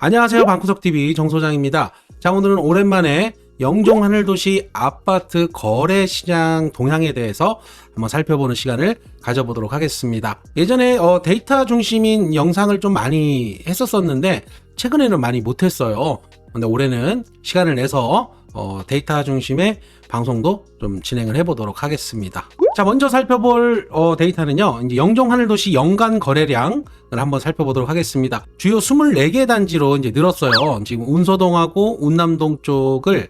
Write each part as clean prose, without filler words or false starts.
안녕하세요. 방구석TV 정소장입니다. 자, 오늘은 오랜만에 영종 하늘도시 아파트 거래시장 동향에 대해서 한번 살펴보는 시간을 가져보도록 하겠습니다. 예전에 데이터 중심인 영상을 좀 많이 했었었는데 최근에는 많이 못했어요. 근데 올해는 시간을 내서 데이터 중심의 방송도 좀 진행을 해보도록 하겠습니다. 자, 먼저 살펴볼 데이터는요, 이제 영종 하늘도시 연간 거래량을 한번 살펴보도록 하겠습니다. 주요 24개 단지로 이제 늘었어요. 지금 운서동하고 운남동 쪽을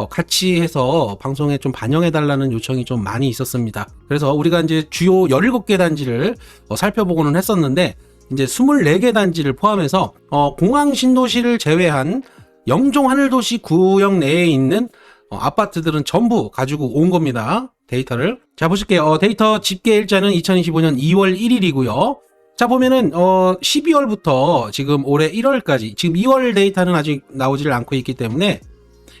같이 해서 방송에 좀 반영해달라는 요청이 좀 많이 있었습니다. 그래서 우리가 이제 주요 17개 단지를 살펴보고는 했었는데, 이제 24개 단지를 포함해서 공항 신도시를 제외한 영종 하늘도시 구역 내에 있는 아파트들은 전부 가지고 온 겁니다. 데이터를. 자, 보실게요. 데이터 집계 일자는 2025년 2월 1일이고요. 자, 보면은 12월부터 지금 올해 1월까지, 지금 2월 데이터는 아직 나오지를 않고 있기 때문에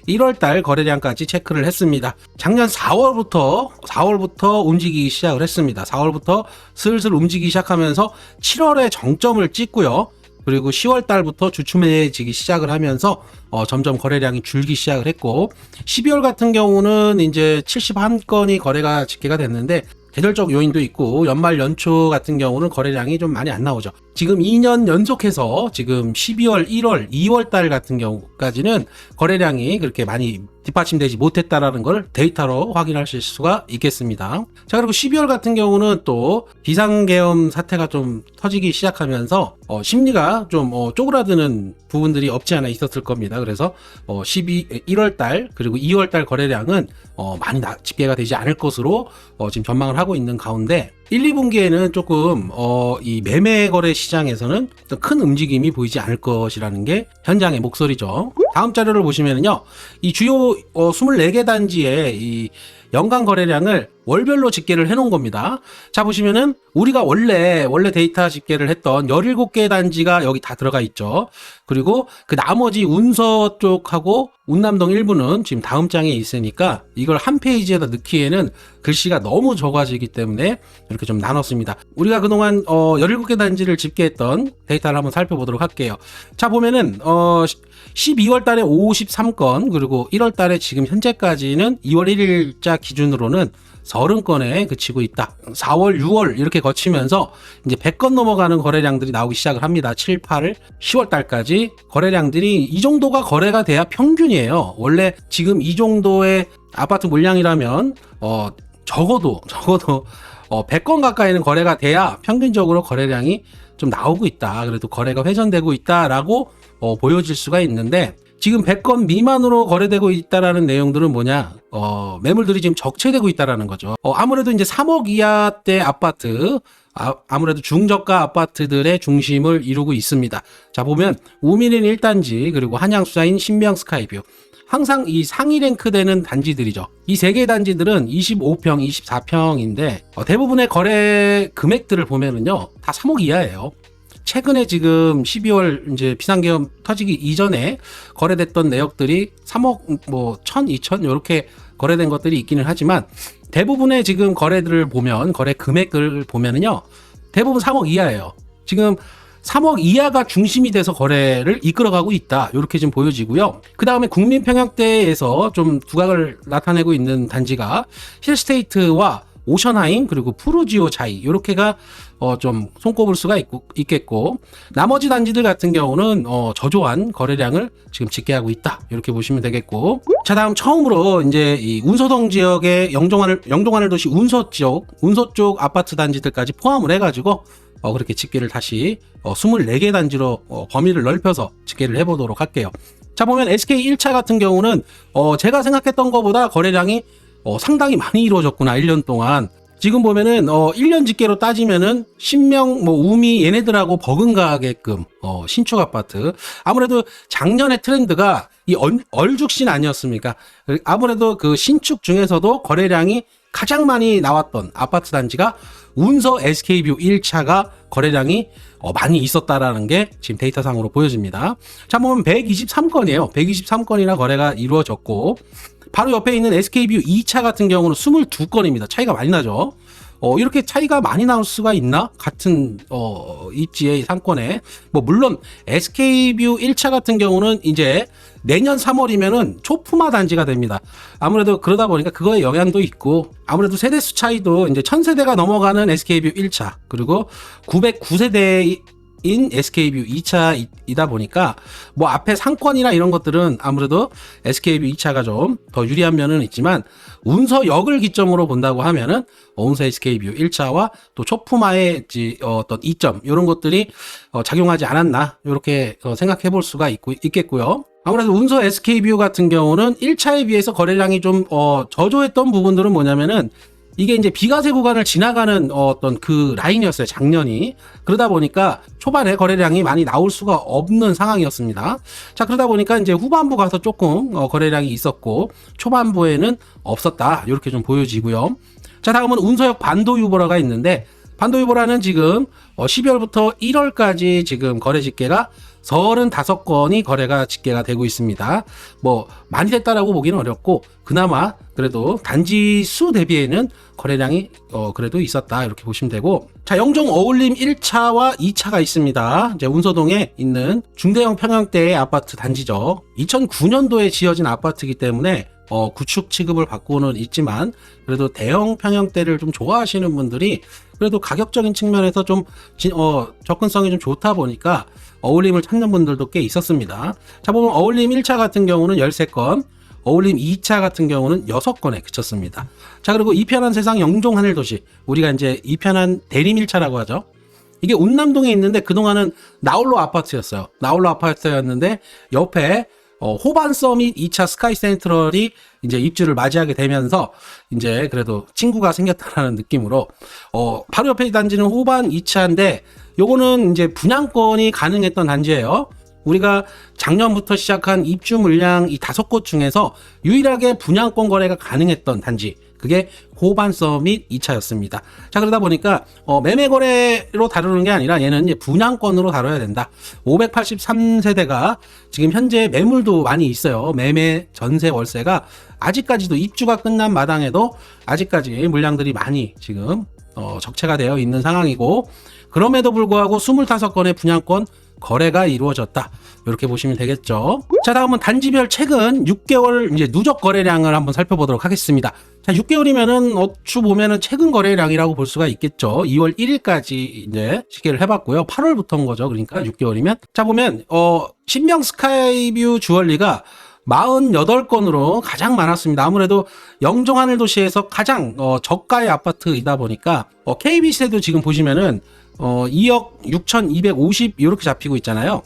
1월달 거래량까지 체크를 했습니다. 작년 4월부터 움직이기 시작을 했습니다. 4월부터 슬슬 움직이기 시작하면서 7월에 정점을 찍고요. 그리고 10월 달부터 주춤해지기 시작을 하면서 점점 거래량이 줄기 시작을 했고, 12월 같은 경우는 이제 71건이 거래가 집계가 됐는데, 계절적 요인도 있고 연말 연초 같은 경우는 거래량이 좀 많이 안 나오죠. 지금 2년 연속해서 지금 12월, 1월, 2월 달 같은 경우까지는 거래량이 그렇게 많이 뒷받침되지 못했다라는 걸 데이터로 확인하실 수가 있겠습니다. 자, 그리고 12월 같은 경우는 또 비상계엄 사태가 좀 터지기 시작하면서 심리가 좀 쪼그라드는 부분들이 없지 않아 있었을 겁니다. 그래서 1월 달 그리고 2월 달 거래량은 많이 집계가 되지 않을 것으로 지금 전망을 하고 있는 가운데, 1, 2분기에는 조금 이 매매 거래 시장에서는 큰 움직임이 보이지 않을 것이라는 게 현장의 목소리죠. 다음 자료를 보시면요, 이 주요 24개 단지의 이 연간 거래량을 월별로 집계를 해 놓은 겁니다. 자, 보시면은 우리가 원래 데이터 집계를 했던 17개 단지가 여기 다 들어가 있죠. 그리고 그 나머지 운서 쪽하고 운남동 일부는 지금 다음 장에 있으니까 이걸 한 페이지에다 넣기에는 글씨가 너무 적어지기 때문에 이렇게 좀 나눴습니다. 우리가 그동안 17개 단지를 집계했던 데이터를 한번 살펴보도록 할게요. 자, 보면은 12월 달에 53건, 그리고 1월 달에 지금 현재까지는 2월 1일자 기준으로는 30건에 그치고 있다. 4월, 6월 이렇게 거치면서 이제 100건 넘어가는 거래량들이 나오기 시작을 합니다. 7, 8월, 10월 달까지 거래량들이 이 정도가 거래가 돼야 평균이에요. 원래 지금 이 정도의 아파트 물량이라면 적어도 100건 가까이는 거래가 돼야 평균적으로 거래량이 좀 나오고 있다. 그래도 거래가 회전되고 있다라고 보여질 수가 있는데, 지금 100건 미만으로 거래되고 있다라는 내용들은 뭐냐? 매물들이 지금 적체되고 있다라는 거죠. 아무래도 이제 3억 이하대 아파트, 아무래도 중저가 아파트들의 중심을 이루고 있습니다. 자, 보면 우미린 1단지, 그리고 한양수자인 신명 스카이뷰, 항상 이 상위 랭크되는 단지들이죠. 이 세 개 단지들은 25평, 24평인데 대부분의 거래 금액들을 보면은요, 다 3억 이하예요. 최근에 지금 12월 이제 비상계엄 터지기 이전에 거래됐던 내역들이 3억, 뭐 1,000, 2,000 이렇게 거래된 것들이 있기는 하지만, 대부분의 지금 거래들을 보면, 거래 금액을 보면은요, 대부분 3억 이하예요. 지금 3억 이하가 중심이 돼서 거래를 이끌어가고 있다, 이렇게 지금 보여지고요. 그 다음에 국민평양대에서 좀 두각을 나타내고 있는 단지가 힐스테이트와 오션하임, 그리고 푸르지오 자이, 이렇게가 좀 손꼽을 수가 있겠고, 나머지 단지들 같은 경우는 저조한 거래량을 지금 집계하고 있다, 이렇게 보시면 되겠고. 자, 다음 처음으로 이제 이 운서동 지역의 영종 하늘도시 운서 쪽 아파트 단지들까지 포함을 해가지고 그렇게 집계를 다시 24개 단지로 범위를 넓혀서 집계를 해보도록 할게요. 자, 보면 SK 1차 같은 경우는 제가 생각했던 것보다 거래량이 상당히 많이 이루어졌구나, 1년 동안. 지금 보면은 1년 집계로 따지면은 신명, 우미 얘네들하고 버금가게끔 신축 아파트. 아무래도 작년의 트렌드가 이 얼죽신 아니었습니까? 아무래도 그 신축 중에서도 거래량이 가장 많이 나왔던 아파트 단지가 운서 SK뷰 1차가 거래량이 많이 있었다라는 게 지금 데이터상으로 보여집니다. 자, 보면 123건이에요. 123건이나 거래가 이루어졌고, 바로 옆에 있는 SK뷰 2차 같은 경우는 22건입니다. 차이가 많이 나죠. 이렇게 차이가 많이 나올 수가 있나? 같은 입지의 상권에. 뭐 물론 SK뷰 1차 같은 경우는 이제 내년 3월이면은 초품화 단지가 됩니다. 아무래도 그러다 보니까 그거에 영향도 있고, 아무래도 세대수 차이도 이제 1000세대가 넘어가는 SK뷰 1차, 그리고 909세대 인 SK뷰 2차이다 보니까 뭐 앞에 상권이나 이런 것들은 아무래도 SK뷰 2차가 좀 더 유리한 면은 있지만, 운서역을 기점으로 본다고 하면은 운서 SK뷰 1차와 또 초품화의 어떤 이점, 이런 것들이 작용하지 않았나, 이렇게 생각해 볼 수가 있겠고요. 아무래도 운서 SK뷰 같은 경우는 1차에 비해서 거래량이 좀 저조했던 부분들은 뭐냐면은, 이게 이제 비과세 구간을 지나가는 어떤 그 라인이었어요, 작년이. 그러다 보니까 초반에 거래량이 많이 나올 수가 없는 상황이었습니다. 자, 그러다 보니까 이제 후반부 가서 조금 거래량이 있었고, 초반부에는 없었다, 이렇게 좀 보여지고요. 자, 다음은 운서역 반도유보라가 있는데, 반도유보라는 지금 12월부터 1월까지 지금 거래 집계가 35건이 거래가 집계가 되고 있습니다. 뭐 많이 됐다라고 보기는 어렵고, 그나마 그래도 단지 수 대비에는 거래량이 그래도 있었다, 이렇게 보시면 되고. 자, 영종 어울림 1차와 2차가 있습니다. 이제 운서동에 있는 중대형 평형대의 아파트 단지죠. 2009년도에 지어진 아파트이기 때문에 구축 취급을 받고는 있지만, 그래도 대형 평형대를 좀 좋아하시는 분들이 그래도 가격적인 측면에서 좀 접근성이 좀 좋다 보니까 어울림을 찾는 분들도 꽤 있었습니다. 자, 보면 어울림 1차 같은 경우는 13건, 어울림 2차 같은 경우는 6건에 그쳤습니다. 자, 그리고 이편한 세상 영종 하늘도시, 우리가 이제 이편한 대림 1차라고 하죠. 이게 운남동에 있는데 그동안은 나홀로 아파트였어요. 나홀로 아파트였는데 옆에 호반 서밋 2차 스카이 센트럴이 이제 입주를 맞이하게 되면서 이제 그래도 친구가 생겼다라는 느낌으로 바로 옆에 단지는 호반 2차인데, 요거는 이제 분양권이 가능했던 단지예요. 우리가 작년부터 시작한 입주 물량 이 5곳 중에서 유일하게 분양권 거래가 가능했던 단지, 그게 호반 서밋 2차였습니다. 자, 그러다 보니까 매매 거래로 다루는 게 아니라 얘는 이제 분양권으로 다뤄야 된다. 583세대가 지금 현재 매물도 많이 있어요. 매매, 전세, 월세가 아직까지도 입주가 끝난 마당에도 아직까지 물량들이 많이 지금 적체가 되어 있는 상황이고, 그럼에도 불구하고 25건의 분양권 거래가 이루어졌다, 이렇게 보시면 되겠죠. 자, 다음은 단지별 최근 6개월 이제 누적 거래량을 한번 살펴보도록 하겠습니다. 자, 6개월이면은 어추 보면은 최근 거래량이라고 볼 수가 있겠죠. 2월 1일까지 이제 집계를 해봤고요. 8월부터인 거죠. 그러니까 6개월이면. 자, 보면 신명 스카이뷰 주얼리가 48건으로 가장 많았습니다. 아무래도 영종 하늘도시에서 가장 저가의 아파트이다 보니까 KB세도 지금 보시면은 2억 6,250 이렇게 잡히고 있잖아요.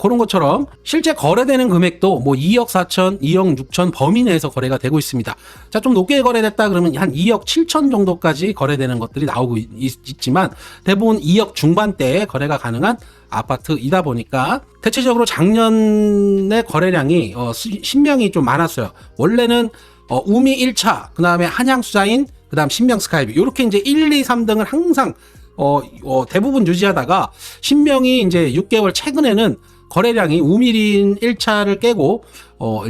그런 것처럼 실제 거래되는 금액도 뭐 2억 4천, 2억 6천 범위 내에서 거래가 되고 있습니다. 자, 좀 높게 거래됐다 그러면 한 2억 7천 정도까지 거래되는 것들이 나오고 있지만, 대부분 2억 중반대에 거래가 가능한 아파트이다 보니까 대체적으로 작년에 거래량이 신명이 좀 많았어요. 원래는 우미 1차, 그 다음에 한양수자인, 그 다음 신명 스카이뷰, 이렇게 이제 1, 2, 3등을 항상 대부분 유지하다가 신명이 이제 6개월 최근에는 거래량이 우미린 1차를 깨고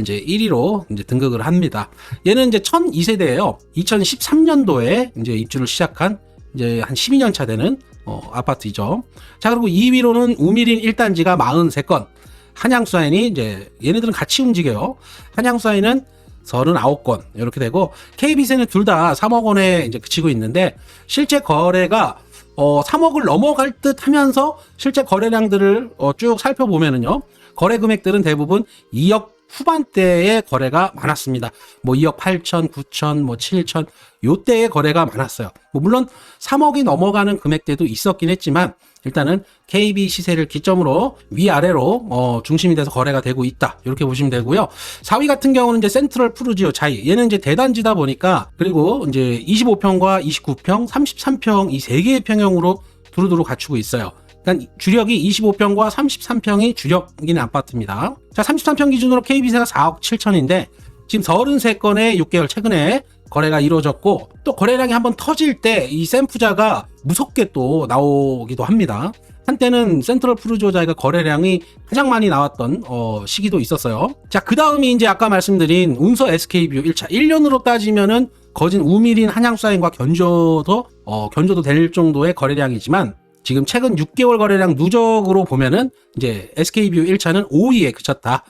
이제 1위로 이제 등극을 합니다. 얘는 이제 1002세대예요. 2013년도에 이제 입주를 시작한 이제 한 12년 차 되는 아파트이죠. 자, 그리고 2위로는 우미린 1단지가 43건, 한양수자인이 이제 얘네들은 같이 움직여요. 한양수자인은 39건 이렇게 되고, KB세는 둘 다 3억 원에 이제 그치고 있는데, 실제 거래가 3억을 넘어갈 듯 하면서 실제 거래량들을 쭉 살펴보면은요, 거래 금액들은 대부분 2억 후반대의 거래가 많았습니다. 뭐 2억 8천, 9천, 뭐 7천, 요때의 거래가 많았어요. 뭐 물론 3억이 넘어가는 금액대도 있었긴 했지만, 일단은 KB 시세를 기점으로 위아래로 중심이 돼서 거래가 되고 있다, 이렇게 보시면 되고요. 4위 같은 경우는 이제 센트럴 푸르지오 자이, 얘는 이제 대단지다 보니까, 그리고 이제 25평과 29평, 33평 이 3개의 평형으로 두루두루 갖추고 있어요. 그러니까 주력이 25평과 33평이 주력인 아파트입니다. 자, 33평 기준으로 KB세가 4억 7천인데 지금 33건의 6개월 최근에 거래가 이루어졌고, 또 거래량이 한번 터질 때 이 샘프자가 무섭게 또 나오기도 합니다. 한때는 센트럴 푸르지오자이가 거래량이 가장 많이 나왔던 시기도 있었어요. 자, 그 다음이 이제 아까 말씀드린 운서 SK뷰 1차 1년으로 따지면은 거진 우밀인 한양사인과 견조도 될 정도의 거래량이지만 지금 최근 6개월 거래량 누적으로 보면은 이제 SK뷰 1차는 5위에 그쳤다.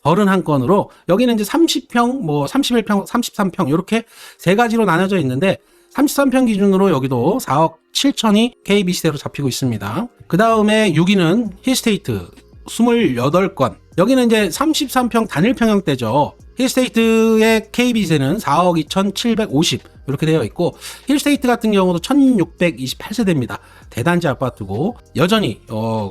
31건으로 여기는 이제 30평, 31평, 33평 이렇게 세 가지로 나눠져 있는데 33평 기준으로 여기도 4억 7천이 KB시대로 잡히고 있습니다. 그 다음에 6위는 힐스테이트 28건. 여기는 이제 33평 단일 평형대죠. 힐스테이트의 KB세는 4억 2,750 이렇게 되어 있고 힐스테이트 같은 경우도 1,628세대입니다. 대단지 아파트고 여전히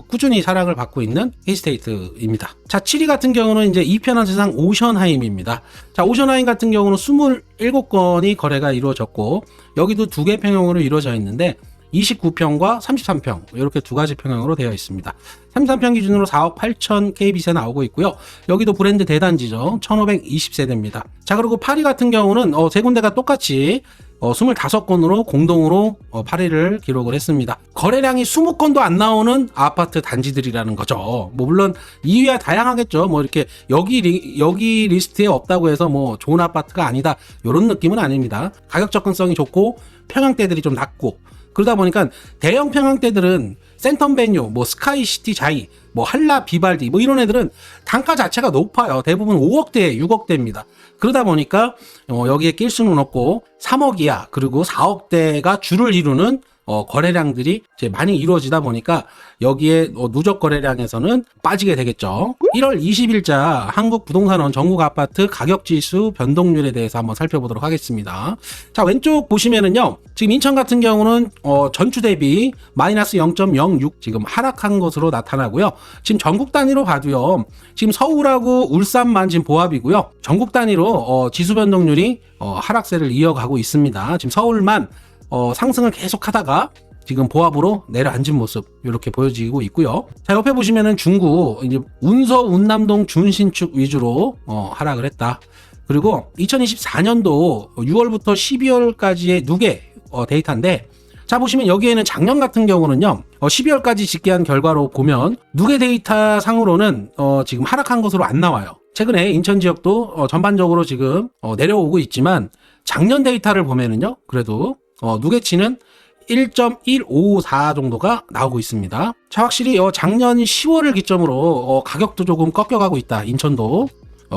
꾸준히 사랑을 받고 있는 힐스테이트입니다. 자, 7위 같은 경우는 이제 이편한 세상 오션하임입니다. 자, 오션하임 같은 경우는 27건이 거래가 이루어졌고 여기도 2개 평형으로 이루어져 있는데 29평과 33평 이렇게 두 가지 평형으로 되어 있습니다. 33평 기준으로 4억 8천 KB세 나오고 있고요. 여기도 브랜드 대단지죠. 1520세대입니다. 자, 그리고 8위 같은 경우는 세 군데가 똑같이 25건으로 공동으로 8위를 기록을 했습니다. 거래량이 20건도 안 나오는 아파트 단지들이라는 거죠. 물론 2위야 다양하겠죠. 이렇게 여기 리스트에 없다고 해서 좋은 아파트가 아니다 이런 느낌은 아닙니다. 가격 접근성이 좋고 평형대들이 좀 낮고 그러다 보니까 대형 평형대들은 센텀 베뉴, 스카이시티 자이, 한라 비발디 이런 애들은 단가 자체가 높아요. 대부분 5억대, 6억대입니다. 그러다 보니까 여기에 낄 수는 없고 3억 이하 그리고 4억대가 주를 이루는 거래량들이 이제 많이 이루어지다 보니까 여기에 누적 거래량에서는 빠지게 되겠죠. 1월 20일자 한국부동산원 전국 아파트 가격지수 변동률에 대해서 한번 살펴보도록 하겠습니다. 자, 왼쪽 보시면은요. 지금 인천 같은 경우는 전주 대비 마이너스 0.06 지금 하락한 것으로 나타나고요. 지금 전국 단위로 봐도요. 지금 서울하고 울산만 지금 보합이고요. 전국 단위로 지수 변동률이 하락세를 이어가고 있습니다. 지금 서울만 상승을 계속 하다가 지금 보합으로 내려앉은 모습 이렇게 보여지고 있고요. 자, 옆에 보시면은 중구 이제 운서 운남동 준신축 위주로 하락을 했다. 그리고 2024년도 6월부터 12월까지의 누계 데이터인데 자, 보시면 여기에는 작년 같은 경우는요 12월까지 집계한 결과로 보면 누계 데이터 상으로는 지금 하락한 것으로 안 나와요. 최근에 인천 지역도 전반적으로 지금 내려오고 있지만 작년 데이터를 보면은요 그래도 누계치는 1.154 정도가 나오고 있습니다. 자, 확실히 작년 10월을 기점으로 가격도 조금 꺾여가고 있다. 인천도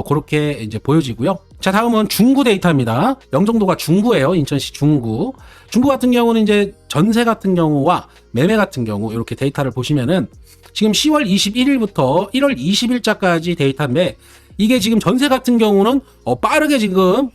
그렇게 이제 보여지고요. 자, 다음은 중구 데이터입니다. 영종도가 중구예요. 인천시 중구. 중구 같은 경우는 이제 전세 같은 경우와 매매 같은 경우 이렇게 데이터를 보시면은 지금 10월 21일부터 1월 20일자까지 데이터인데 이게 지금 전세 같은 경우는 빠르게 지금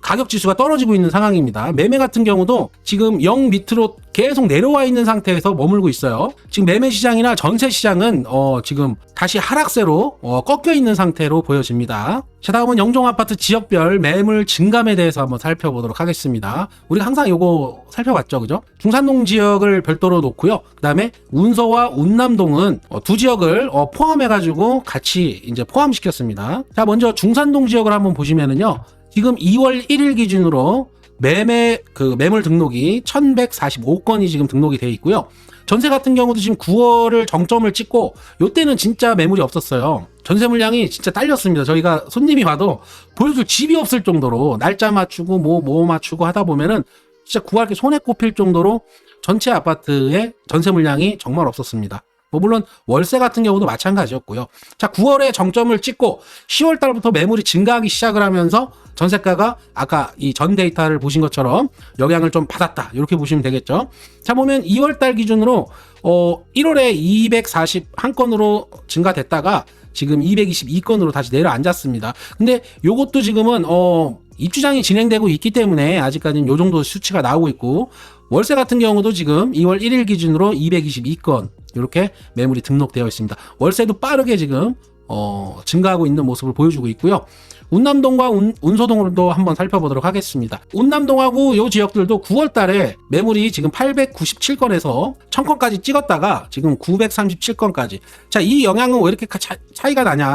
가격 지수가 떨어지고 있는 상황입니다. 매매 같은 경우도 지금 0 밑으로 계속 내려와 있는 상태에서 머물고 있어요. 지금 매매 시장이나 전세 시장은 지금 다시 하락세로 꺾여 있는 상태로 보여집니다. 자, 다음은 영종아파트 지역별 매물 증감에 대해서 한번 살펴보도록 하겠습니다. 우리가 항상 요거 살펴봤죠, 그죠? 중산동 지역을 별도로 놓고요. 그 다음에 운서와 운남동은 두 지역을 포함해가지고 같이 이제 포함시켰습니다. 자, 먼저 중산동 지역을 한번 보시면은요. 지금 2월 1일 기준으로 매물 등록이 1145건이 지금 등록이 되어 있고요. 전세 같은 경우도 지금 9월을 정점을 찍고 요때는 진짜 매물이 없었어요. 전세 물량이 진짜 딸렸습니다. 저희가 손님이 와도 보여줄 집이 없을 정도로 날짜 맞추고 뭐 맞추고 하다 보면은 진짜 구할 게 손에 꼽힐 정도로 전체 아파트의 전세 물량이 정말 없었습니다. 물론 월세 같은 경우도 마찬가지였고요. 자, 9월에 정점을 찍고 10월 달부터 매물이 증가하기 시작을 하면서 전세가가 아까 이 전 데이터를 보신 것처럼 영향을 좀 받았다. 이렇게 보시면 되겠죠. 자, 보면 2월 달 기준으로 1월에 241건으로 증가됐다가 지금 222건으로 다시 내려앉았습니다. 근데 요것도 지금은 입주장이 진행되고 있기 때문에 아직까지는 요 정도 수치가 나오고 있고 월세 같은 경우도 지금 2월 1일 기준으로 222건 이렇게 매물이 등록되어 있습니다. 월세도 빠르게 지금 증가하고 있는 모습을 보여주고 있고요. 운남동과 운소동으로도 한번 살펴보도록 하겠습니다. 운남동하고 이 지역들도 9월 달에 매물이 지금 897건에서 1000건까지 찍었다가 지금 937건까지. 자, 이 영향은 왜 이렇게 차이가 나냐?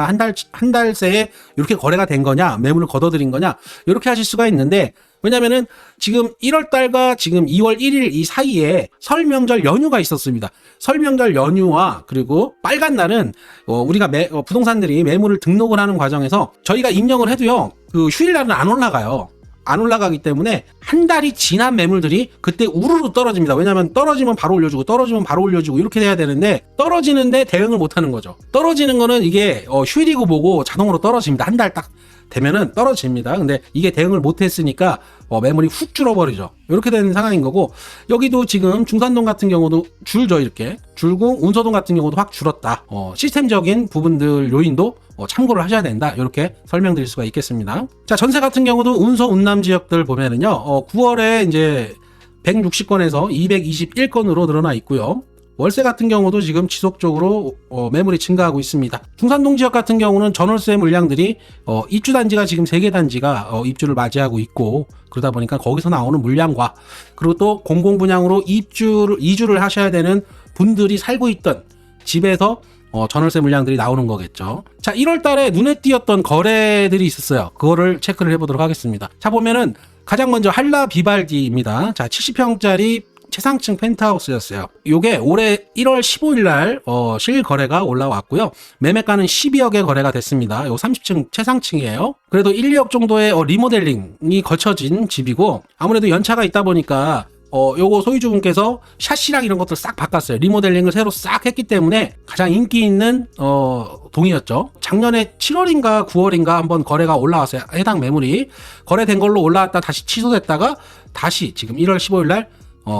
한 달 새에 이렇게 거래가 된 거냐? 매물을 걷어들인 거냐? 이렇게 하실 수가 있는데 왜냐면은 지금 1월 달과 지금 2월 1일 이 사이에 설 명절 연휴가 있었습니다. 설 명절 연휴와 그리고 빨간 날은 우리가 부동산들이 매물을 등록을 하는 과정에서 저희가 입력을 해도요. 그 휴일날은 안 올라가요. 안 올라가기 때문에 한 달이 지난 매물들이 그때 우르르 떨어집니다. 왜냐하면 떨어지면 바로 올려주고 떨어지면 바로 올려주고 이렇게 돼야 되는데 떨어지는데 대응을 못 하는 거죠. 떨어지는 거는 이게 휴일이고 뭐고 자동으로 떨어집니다. 한 달 딱 되면은 떨어집니다. 근데 이게 대응을 못 했으니까 매물이 훅 줄어버리죠. 이렇게 되는 상황인 거고, 여기도 지금 중산동 같은 경우도 줄죠. 이렇게 줄고 운서동 같은 경우도 확 줄었다. 시스템적인 부분들 요인도 참고를 하셔야 된다. 이렇게 설명드릴 수가 있겠습니다. 자, 전세 같은 경우도 운서 운남 지역들 보면은요, 9월에 이제 160건에서 221건으로 늘어나 있고요. 월세 같은 경우도 지금 지속적으로 매물이 증가하고 있습니다. 중산동 지역 같은 경우는 전월세 물량들이 입주 단지가 지금 3개 단지가 입주를 맞이하고 있고, 그러다 보니까 거기서 나오는 물량과 그리고 또 공공분양으로 이주를 하셔야 되는 분들이 살고 있던 집에서 전월세 물량들이 나오는 거겠죠. 자, 1월 달에 눈에 띄었던 거래들이 있었어요. 그거를 체크를 해보도록 하겠습니다. 자, 보면은 가장 먼저 한라 비발디입니다. 자, 70평짜리 최상층 펜트하우스였어요. 요게 올해 1월 15일 날 실거래가 올라왔고요. 매매가는 12억에 거래가 됐습니다. 요 30층 최상층이에요. 그래도 1, 2억 정도의 리모델링이 거쳐진 집이고, 아무래도 연차가 있다 보니까 요거 소유주분께서 샤시랑 이런 것들 싹 바꿨어요. 리모델링을 새로 싹 했기 때문에 가장 인기 있는 동이었죠. 작년에 7월인가 9월인가 한번 거래가 올라왔어요. 해당 매물이 거래된 걸로 올라왔다 다시 취소됐다가 다시 지금 1월 15일 날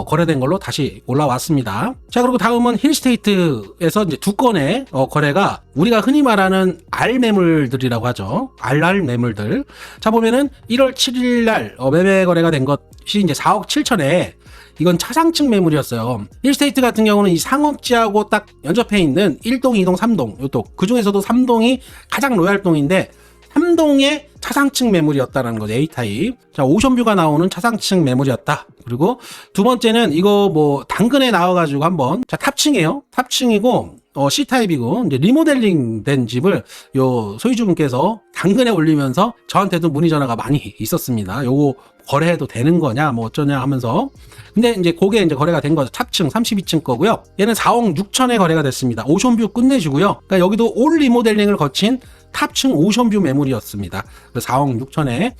거래된 걸로 다시 올라왔습니다. 자, 그리고 다음은 힐스테이트에서 이제 2건의 거래가 우리가 흔히 말하는 R 매물들이라고 하죠. RR 매물들. 자, 보면은 1월 7일 날 매매 거래가 된 것이 이제 4억 7천에 이건 차상층 매물이었어요. 힐스테이트 같은 경우는 이 상업지하고 딱 연접해 있는 1동, 2동, 3동, 요쪽 그 중에서도 3동이 가장 로얄동인데 3동의 차상층 매물이었다는 거죠. A타입. 자, 오션뷰가 나오는 차상층 매물이었다. 그리고 두 번째는 이거 뭐 당근에 나와가지고 한번, 자, 탑층이에요. 탑층이고 C타입이고 이제 리모델링 된 집을 요 소유주분께서 당근에 올리면서 저한테도 문의 전화가 많이 있었습니다. 요거 거래해도 되는 거냐 뭐 어쩌냐 하면서. 근데 이제 그게 이제 거래가 된 거죠. 탑층 32층 거고요. 얘는 4억 6천에 거래가 됐습니다. 오션뷰 끝내주고요. 그러니까 여기도 올 리모델링을 거친 탑층 오션뷰 매물이었습니다. 4억 6천에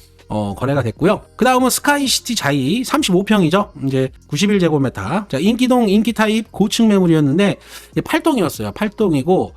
거래가 됐고요. 그 다음은 스카이시티 자이 35평이죠. 이제 91제곱미터. 자, 인기동 인기 타입 고층 매물이었는데 8동이었어요. 8동이고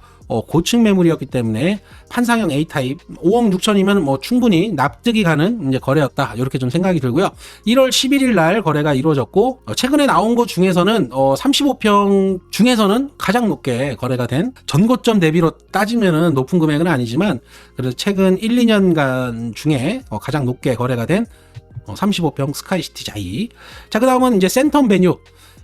고층 매물이었기 때문에 판상형 A타입 5억 6천이면 뭐 충분히 납득이 가는 이제 거래였다. 이렇게 좀 생각이 들고요. 1월 11일 날 거래가 이루어졌고, 최근에 나온 것 중에서는 35평 중에서는 가장 높게 거래가 된, 전고점 대비로 따지면은 높은 금액은 아니지만 그래도 최근 1, 2년간 중에 가장 높게 거래가 된 35평 스카이시티 자이. 자, 그 다음은 이제 센텀 베뉴.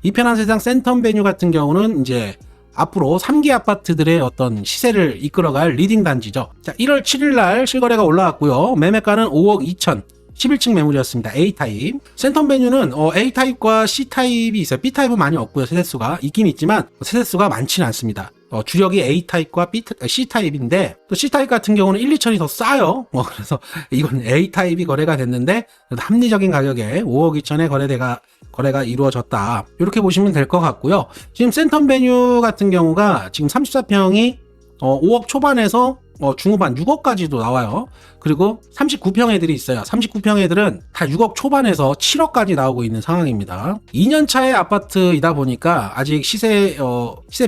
이 편한 세상 센텀 베뉴 같은 경우는 이제 앞으로 3기 아파트들의 어떤 시세를 이끌어갈 리딩 단지죠. 자, 1월 7일 날 실거래가 올라왔고요. 매매가는 5억 2천, 11층 매물이었습니다. A타입. 센텀 베뉴는 A타입과 C타입이 있어요. B타입은 많이 없고요. 세대수가 있긴 있지만 세대수가 많지는 않습니다. 주력이 A타입과 C타입인데 또 C타입 같은 경우는 1, 2천이 더 싸요. 그래서 이건 A타입이 거래가 됐는데 합리적인 가격에 5억 2천에 거래가 이루어졌다. 이렇게 보시면 될 것 같고요. 지금 센텀 베뉴 같은 경우가 지금 34평이 5억 초반에서 중후반 6억까지도 나와요. 그리고 39평 애들이 있어요. 39평 애들은 다 6억 초반에서 7억까지 나오고 있는 상황입니다. 2년 차의 아파트이다 보니까 아직 시세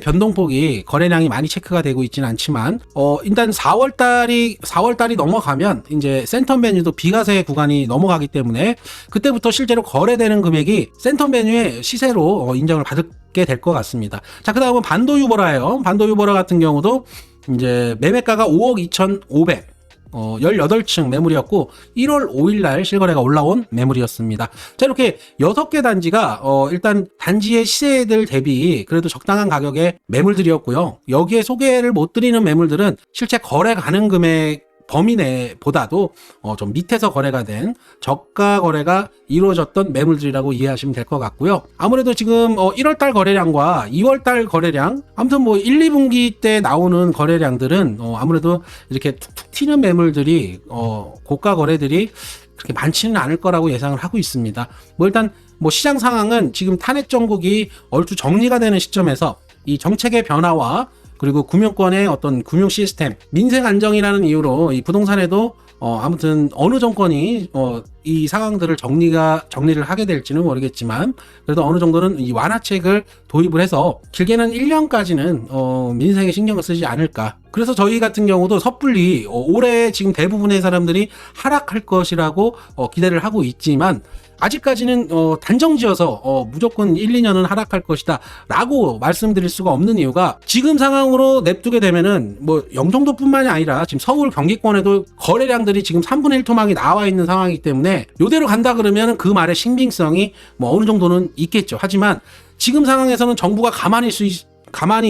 변동폭이 거래량이 많이 체크가 되고 있지는 않지만 일단 4월달이 넘어가면 이제 센텀 베뉴도 비과세 구간이 넘어가기 때문에 그때부터 실제로 거래되는 금액이 센텀 베뉴의 시세로 인정을 받게 될 것 같습니다. 자, 그 다음은 반도 유보라예요. 반도 유보라 같은 경우도 이제 매매가가 5억 2,500, 18층 매물이었고 1월 5일 날 실거래가 올라온 매물이었습니다. 자, 이렇게 6개 단지가 일단 단지의 시세들 대비 그래도 적당한 가격의 매물들이었고요. 여기에 소개를 못 드리는 매물들은 실제 거래 가능 금액 범위 내보다도 좀 밑에서 거래가 된 저가 거래가 이루어졌던 매물들이라고 이해하시면 될 것 같고요. 아무래도 지금 1월달 거래량과 2월달 거래량, 아무튼 뭐 1, 2분기 때 나오는 거래량들은 아무래도 이렇게 툭툭 튀는 매물들이 고가 거래들이 그렇게 많지는 않을 거라고 예상을 하고 있습니다. 뭐 일단 뭐 시장 상황은 지금 탄핵 정국이 얼추 정리가 되는 시점에서 이 정책의 변화와 그리고 금융권의 어떤 금융 시스템, 민생 안정이라는 이유로 이 부동산에도 아무튼 어느 정권이 이 상황들을 정리를 하게 될지는 모르겠지만 그래도 어느 정도는 이 완화책을 도입을 해서 길게는 1년까지는 민생에 신경을 쓰지 않을까. 그래서 저희 같은 경우도 섣불리 올해 지금 대부분의 사람들이 하락할 것이라고 기대를 하고 있지만 아직까지는 단정지어서 무조건 1, 2년은 하락할 것이다 라고 말씀드릴 수가 없는 이유가 지금 상황으로 냅두게 되면은 뭐 영종도뿐만이 아니라 지금 서울 경기권에도 거래량들이 지금 3분의 1 토막이 나와 있는 상황이기 때문에 요대로 간다 그러면 그 말의 신빙성이 뭐 어느 정도는 있겠죠. 하지만 지금 상황에서는 정부가 가만히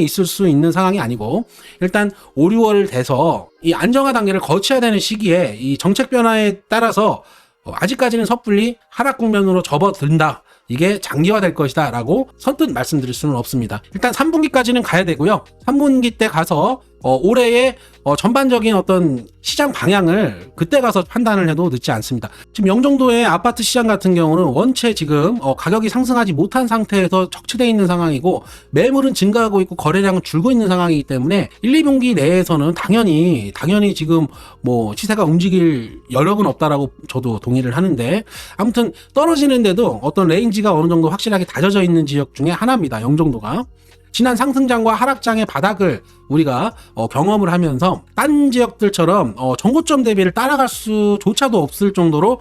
있을 수 있는 상황이 아니고 일단 5, 6월 돼서 이 안정화 단계를 거쳐야 되는 시기에 이 정책 변화에 따라서 아직까지는 섣불리 하락 국면으로 접어든다. 이게 장기화될 것이다 라고 선뜻 말씀드릴 수는 없습니다. 일단 3분기까지는 가야 되고요. 3분기 때 가서 올해의 전반적인 어떤 시장 방향을 그때 가서 판단을 해도 늦지 않습니다. 지금 영종도의 아파트 시장 같은 경우는 원체 지금 가격이 상승하지 못한 상태에서 적치되어 있는 상황이고 매물은 증가하고 있고 거래량은 줄고 있는 상황이기 때문에 1, 2분기 내에서는 당연히 지금 뭐 시세가 움직일 여력은 없다라고 저도 동의를 하는데 아무튼 떨어지는데도 어떤 레인지가 어느 정도 확실하게 다져져 있는 지역 중에 하나입니다. 영종도가. 지난 상승장과 하락장의 바닥을 우리가 경험을 하면서 딴 지역들처럼 전고점 대비를 따라갈 수조차도 없을 정도로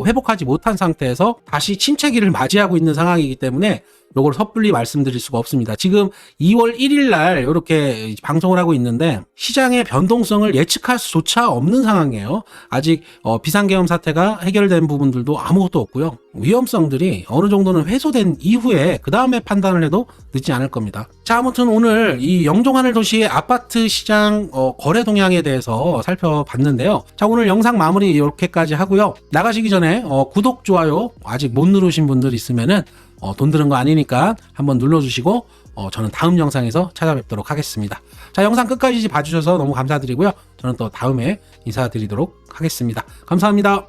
회복하지 못한 상태에서 다시 침체기를 맞이하고 있는 상황이기 때문에 요걸 섣불리 말씀드릴 수가 없습니다. 지금 2월 1일 날 이렇게 방송을 하고 있는데 시장의 변동성을 예측할 수조차 없는 상황이에요. 아직 비상계엄 사태가 해결된 부분들도 아무것도 없고요. 위험성들이 어느 정도는 해소된 이후에 그 다음에 판단을 해도 늦지 않을 겁니다. 자, 아무튼 오늘 이 영종하늘도시의 아파트 시장 거래 동향에 대해서 살펴봤는데요. 자, 오늘 영상 마무리 이렇게까지 하고요. 나가시기 전에 구독, 좋아요 아직 못 누르신 분들 있으면은 돈 드는 거 아니니까 한번 눌러주시고 저는 다음 영상에서 찾아뵙도록 하겠습니다. 자, 영상 끝까지 봐주셔서 너무 감사드리고요. 저는 또 다음에 인사드리도록 하겠습니다. 감사합니다.